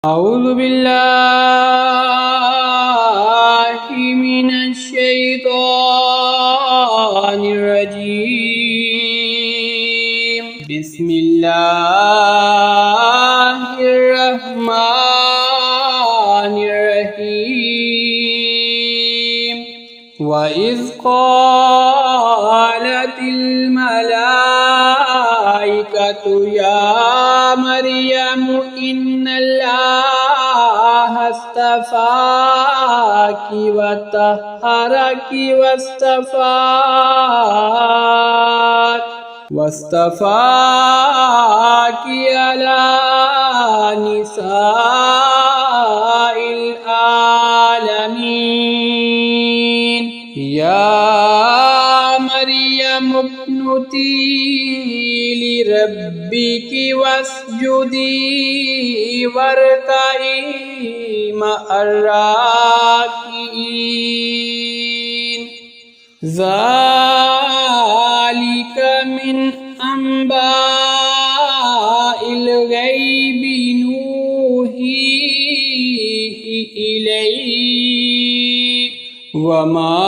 أعوذ بالله من الشيطان الرجيم. بسم الله الرحمن الرحيم. وإذ قالت الملائكة يا مريم إن الله اصطفاك وطهرك واصطفاك على نساء العالمين. يا مريم اقنتي لربك واسجدي واركعي مع الراكعين. ذلك من أنباء الغيب نوحيه إليك وما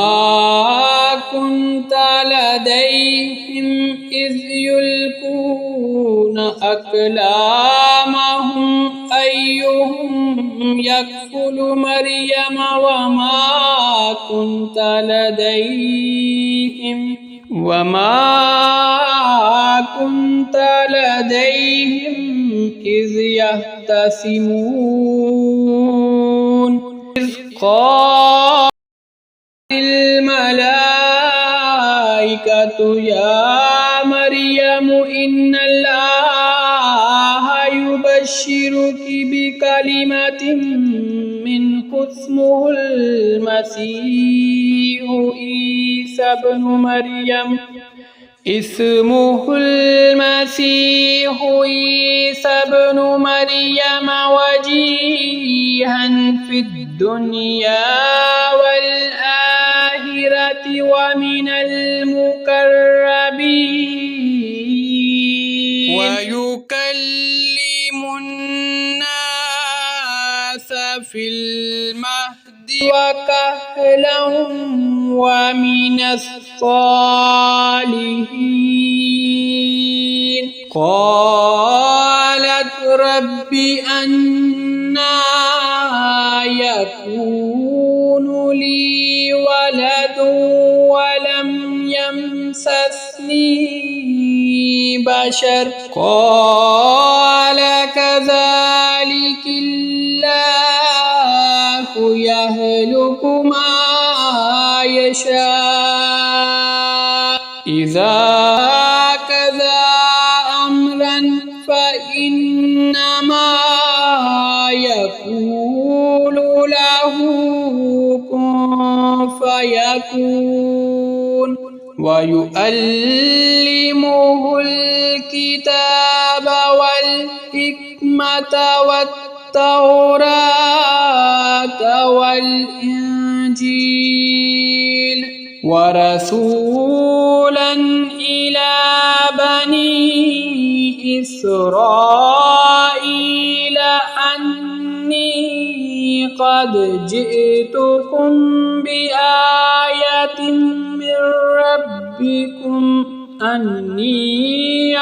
كنت لديهم إذ يلقون أقلامهم أيهم يكفل مريم وما كنت لديهم إذ يختصمون. إذ قال الملائكة يا مريم إن الله يبشرك بكلمة منه اسمه المسيح عيسى ابن مريم وجيها في الدنيا والآخرة ومن المقربين ويكلم الناس في المهد وكهلا ومن الصالحين. قالت رب أنى يكون لي ولد ولم يمسسني بشر قال كذلك الله يخلق ما يشاء إذا قضى أمرا فإنما يقول له كن فيكون. ويعلمه الكتاب والحكمة والتوراة والإنجيل ورسولا إلى بني إسرائيل أني قد جئتكم بآية من ربكم أني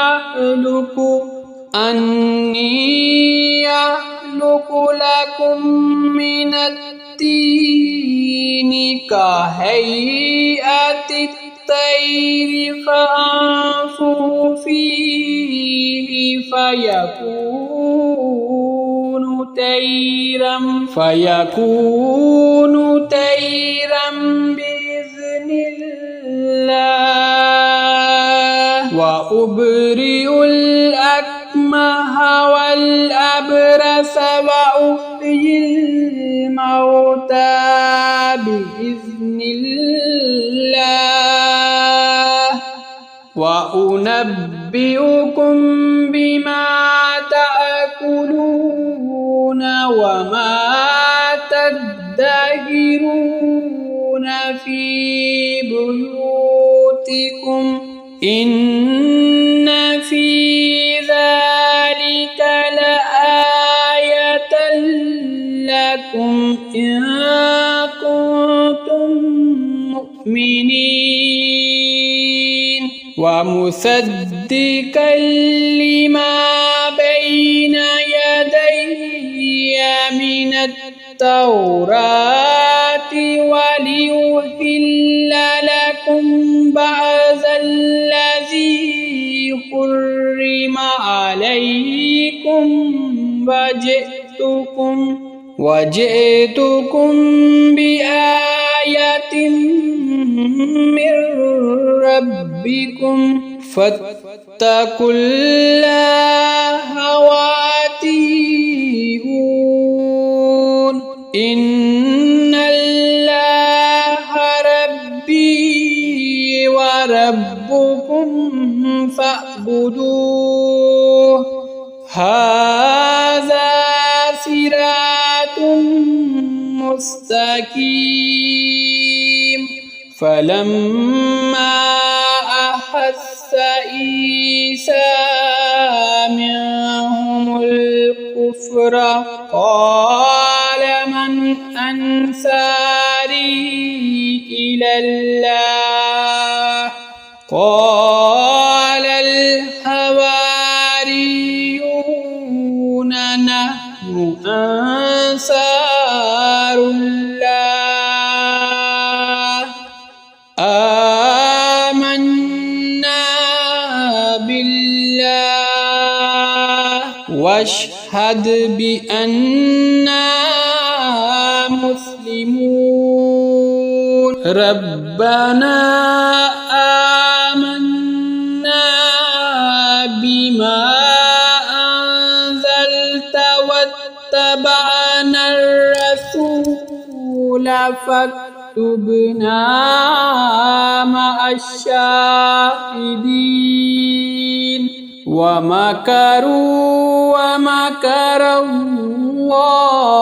أخلق لكم من الطين كهيئة الطير فأنفخ فيه فيكون طيرا بإذن الله. وأبرئ الأكمه والأبرص وأحيي الموتى بإذن الله. وأنبئكم بما تأكلون وما تدخرون في بيوتكم إن في ذلك لآية لكم إن كنتم مؤمنين ومصدقا لما بين يدي من التوراة وليحل لكم بعض الذي حرم عليكم وجئتكم بآية من ربكم فاتقوا الله وأطيعون إن الله ربي وربكم فاعبدوه هذا صراط مستقيم فلما أحس عيسى منهم الكفر قال من أنصاري إلى الله قال الحواريون نحن أنصار الله آمنا بالله واشهد بأننا مسلمون ربنا آمنا بما أنزلت واتبعنا الرسول فاكتبنا مع الشاهدين ومكروا ومكر الله